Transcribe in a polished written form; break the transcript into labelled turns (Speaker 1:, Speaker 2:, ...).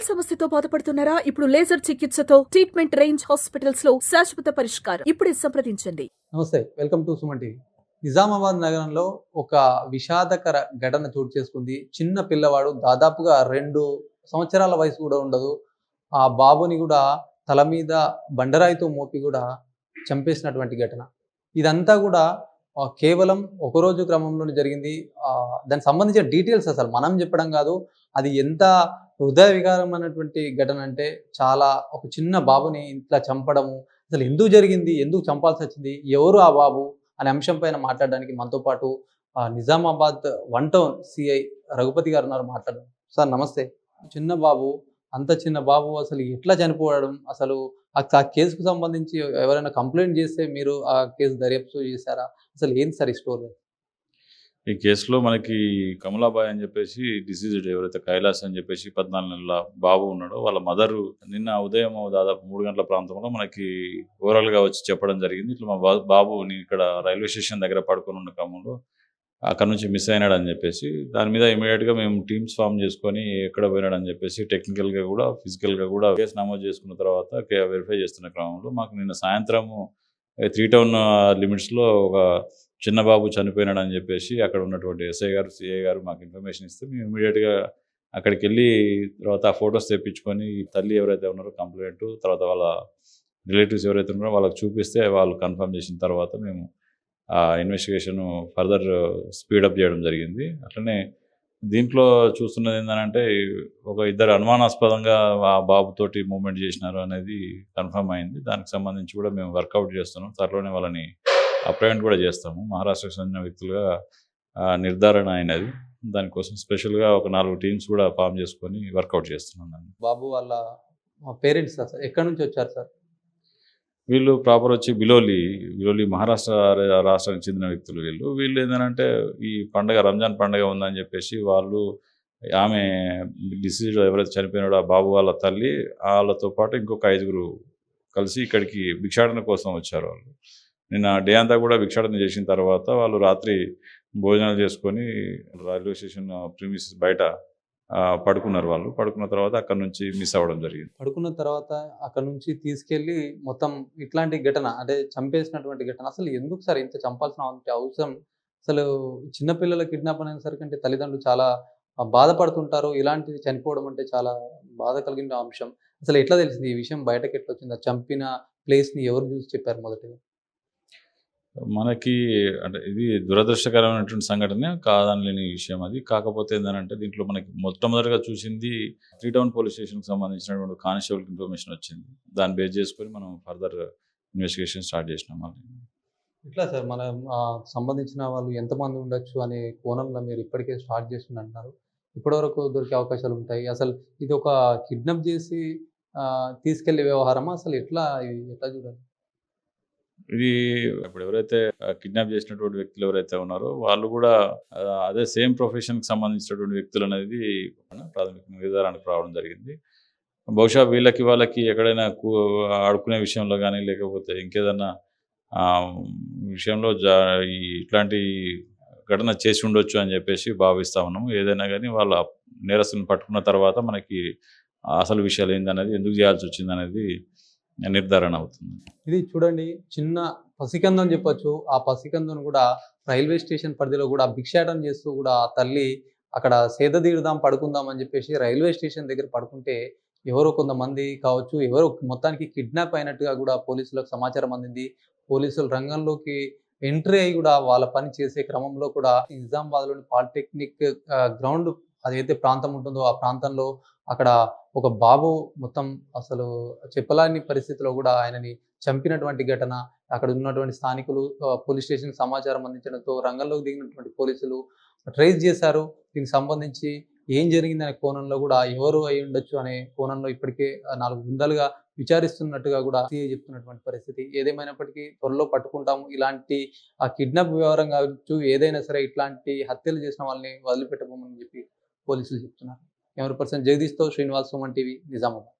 Speaker 1: కంటి సమస్యతో బాధపడుతున్నారా? ఇప్పుడు లేజర్ చికిత్సతో ట్రీట్మెంట్ రేంజ్ హాస్పిటల్స్ లో శాశ్వత పరిష్కారం. ఇప్పుడే సంప్రదించండి.
Speaker 2: నమస్తే, welcome to Suman TV. Nizamabad నగరంలో ఒక విషాదకర ఘటన చోటు చేసుకుంది. చిన్న పిల్లవాడు, దాదాపుగా 2 సంవత్సరాల వయసు కూడా ఉండదు. ఆ బాబుని కూడా తల మీద బండరాయితో మోపి కూడా చంపేసినటువంటి ఘటన. ఇదంతా కూడా కేవలం ఒకరోజు క్రమంలోనే జరిగింది. దానికి సంబంధించిన డీటెయిల్స్ అసలు మనం చెప్పడం కాదు, అది ఎంత హృదయ వికారమైనటువంటి ఘటన అంటే, చాలా ఒక చిన్న బాబుని ఇట్లా చంపడము, అసలు ఎందుకు జరిగింది, ఎందుకు చంపాల్సి వచ్చింది, ఎవరు ఆ బాబు అనే అంశం పైన మాట్లాడడానికి మనతో పాటు నిజామాబాద్ 1 టౌన్ సిఐ రఘుపతి గారు ఉన్నారు. మాట్లాడడం. సార్ నమస్తే. చిన్న బాబు, అంత చిన్న బాబు అసలు ఎట్లా చనిపోవడం, అసలు ఆ కేసుకు సంబంధించి ఎవరైనా కంప్లైంట్ చేస్తే మీరు ఆ కేసు దర్యాప్తు చేశారా? అసలు ఏంటి సార్ ఈ స్టోరీ?
Speaker 3: ఈ కేసులో మనకి కమలాబాయ్ అని చెప్పేసి డిసీజ్డ్ ఎవరైతే కైలాస్ అని చెప్పేసి 14 నెలల బాబు ఉన్నాడో వాళ్ళ మదరు నిన్న ఉదయం దాదాపు 3 గంటల ప్రాంతంలో మనకి ఓవరాల్గా వచ్చి చెప్పడం జరిగింది. ఇట్లా మా బాబు ఇక్కడ రైల్వే స్టేషన్ దగ్గర పడుకొని ఉన్న క్రమంలో అక్కడ నుంచి మిస్ అయినాడు అని చెప్పేసి, దాని మీద ఇమీడియట్గా మేము టీమ్స్ ఫామ్ చేసుకొని ఎక్కడ పోయినాడు అని చెప్పేసి టెక్నికల్గా కూడా ఫిజికల్గా కూడా కేసు నమోదు చేసుకున్న తర్వాత వెరిఫై చేస్తున్న క్రమంలో మాకు నిన్న సాయంత్రము 3 టౌన్ లిమిట్స్లో ఒక చిన్న బాబు చనిపోయినాడు అని చెప్పేసి అక్కడ ఉన్నటువంటి ఎస్ఐ గారు, సిఐ గారు మాకు ఇన్ఫర్మేషన్ ఇస్తే మేము ఇమీడియట్గా అక్కడికి వెళ్ళి తర్వాత ఆ ఫొటోస్ తెప్పించుకొని తల్లి ఎవరైతే ఉన్నారో కంప్లైంట్, తర్వాత వాళ్ళ రిలేటివ్స్ ఎవరైతే ఉన్నారో వాళ్ళకి చూపిస్తే వాళ్ళు కన్ఫర్మ్ చేసిన తర్వాత మేము ఆ ఇన్వెస్టిగేషన్ ఫర్దర్ స్పీడప్ చేయడం జరిగింది. అట్లనే దీంట్లో చూస్తున్నది ఏంటంటే, ఒక ఇద్దరు అనుమానాస్పదంగా ఆ బాబుతోటి మూవ్మెంట్ చేసినారు అనేది కన్ఫర్మ్ అయింది. దానికి సంబంధించి కూడా మేము వర్కౌట్ చేస్తున్నాం. త్వరలోనే వాళ్ళని అప్రయింట్ కూడా చేస్తాము. మహారాష్ట్రకు చెందిన వ్యక్తులుగా నిర్ధారణ అయినది. దానికోసం స్పెషల్గా ఒక 4 టీమ్స్ కూడా ఫామ్ చేసుకొని వర్కౌట్ చేస్తున్నాం.
Speaker 2: బాబు వాళ్ళ పేరెంట్స్ సార్ ఎక్కడి నుంచి వచ్చారు సార్?
Speaker 3: వీళ్ళు ప్రాపర్ వచ్చి బిలోలి మహారాష్ట్ర రాష్ట్రానికి చెందిన వ్యక్తులు. వీళ్ళు ఏంటంటే, ఈ పండగ రంజాన్ పండగ ఉందని చెప్పేసి వాళ్ళు, ఆమె డిసీజ్ ఎవరైతే చనిపోయినాడో ఆ బాబు వాళ్ళ తల్లి, వాళ్ళతో పాటు ఇంకొక 5గురు కలిసి ఇక్కడికి భిక్షాటన కోసం వచ్చారు. వాళ్ళు నిన్న డే అంతా కూడా భిక్షాటన చేసిన తర్వాత వాళ్ళు రాత్రి భోజనాలు చేసుకొని రైల్వే స్టేషన్ ప్రిమిసెస్ బయట పడుకున్నారు. వాళ్ళు పడుకున్న తర్వాత అక్కడ నుంచి మిస్ అవ్వడం జరిగింది.
Speaker 2: పడుకున్న తర్వాత అక్కడ నుంచి తీసుకెళ్ళి మొత్తం ఇట్లాంటి ఘటన అంటే చంపేసినటువంటి ఘటన. అసలు ఎందుకు సార్ ఇంత చంపాల్సిన అవసరం? అసలు చిన్నపిల్లల కిడ్నాప్ అనేసరికి అంటే తల్లిదండ్రులు చాలా బాధపడుతుంటారు. ఇలాంటిది చనిపోవడం అంటే చాలా బాధ కలిగిన అంశం. అసలు ఎట్లా తెలిసింది ఈ విషయం, బయటకు ఎట్లా వచ్చింది? చంపిన ప్లేస్ని ఎవరు చూసి చెప్పారు మొదటిగా?
Speaker 3: మనకి అంటే ఇది దురదృష్టకరమైనటువంటి సంఘటన కాదనలేని విషయం అది. కాకపోతే ఏంటంటే, దీంట్లో మనకి మొట్టమొదటిగా చూసింది 3 టౌన్ పోలీస్ స్టేషన్కి సంబంధించినటువంటి కానిస్టేబుల్కి ఇన్ఫర్మేషన్ వచ్చింది. దాన్ని బేస్ చేసుకొని మనం ఫర్దర్ ఇన్వెస్టిగేషన్ స్టార్ట్ చేసినాం.
Speaker 2: ఇట్లా సార్ మన సంబంధించిన వాళ్ళు ఎంతమంది ఉండొచ్చు అనే కోణంలో మీరు ఇప్పటికే స్టార్ట్ చేస్తున్నారు. ఇప్పటివరకు దొరికే అవకాశాలు ఉంటాయి. అసలు ఇది ఒక కిడ్నాప్ చేసి తీసుకెళ్లే వ్యవహారమా? అసలు ఎట్లా చూడాలి?
Speaker 3: ఇది ఇప్పుడు ఎవరైతే కిడ్నాప్ చేసినటువంటి వ్యక్తులు ఎవరైతే ఉన్నారో వాళ్ళు కూడా అదే సేమ్ ప్రొఫెషన్కి సంబంధించినటువంటి వ్యక్తులు అనేది ప్రాథమిక నిర్ధారణకు రావడం జరిగింది. బహుశా వాళ్ళకి ఎక్కడైనా ఆడుకునే విషయంలో కానీ, లేకపోతే ఇంకేదన్నా విషయంలో ఇట్లాంటి ఘటన చేసి ఉండొచ్చు అని చెప్పేసి భావిస్తా ఉన్నాము. ఏదైనా కానీ వాళ్ళ నేరస్తులను పట్టుకున్న తర్వాత మనకి అసలు విషయాలు ఏందనేది, ఎందుకు చేయాల్సి వచ్చింది అనేది నిర్ధారణ అవుతుంది.
Speaker 2: ఇది చూడండి, చిన్న పసికందం చెప్పొచ్చు. ఆ పసికందం కూడా రైల్వే స్టేషన్ పరిధిలో కూడా భిక్షాటన చేస్తూ కూడా ఆ తల్లి అక్కడ సేద తీరుదాం, పడుకుందాం అని చెప్పేసి రైల్వే స్టేషన్ దగ్గర పడుకుంటే ఎవరో కొంతమంది కావచ్చు, ఎవరో మొత్తానికి కిడ్నాప్ అయినట్టుగా కూడా పోలీసులకు సమాచారం అందింది. పోలీసులు రంగంలోకి ఎంట్రీ అయ్యి కూడా వాళ్ళ పని చేసే క్రమంలో కూడా నిజామాబాద్లోని పాలిటెక్నిక్ గ్రౌండ్ అదైతే ప్రాంతం ఉంటుందో ఆ ప్రాంతంలో అక్కడ ఒక బాబు మొత్తం అసలు చెప్పలేని పరిస్థితిలో కూడా ఆయనని చంపినటువంటి ఘటన. అక్కడ ఉన్నటువంటి స్థానికులు పోలీస్ స్టేషన్కి సమాచారం అందించడంతో రంగంలోకి దిగినటువంటి పోలీసులు ట్రేస్ చేశారు. దీనికి సంబంధించి ఏం జరిగిందనే కోణంలో కూడా ఎవరు అయి ఉండొచ్చు అనే కోణంలో ఇప్పటికే 4 బృందాలుగా విచారిస్తున్నట్టుగా కూడా సిఐ చెప్తున్నటువంటి పరిస్థితి. ఏదేమైనప్పటికీ త్వరలో పట్టుకుంటాము. ఇలాంటి కిడ్నాప్ వ్యవహారం కావచ్చు, ఏదైనా సరే ఇట్లాంటి హత్యలు చేసిన వాళ్ళని వదిలిపెట్టబోమని చెప్పి పోలీసులు చెప్తున్నారు. కెమెరా పర్సన్ జగదీష్తో శ్రీనివాస్, సుమన్ టీవీ, నిజామాబాద్.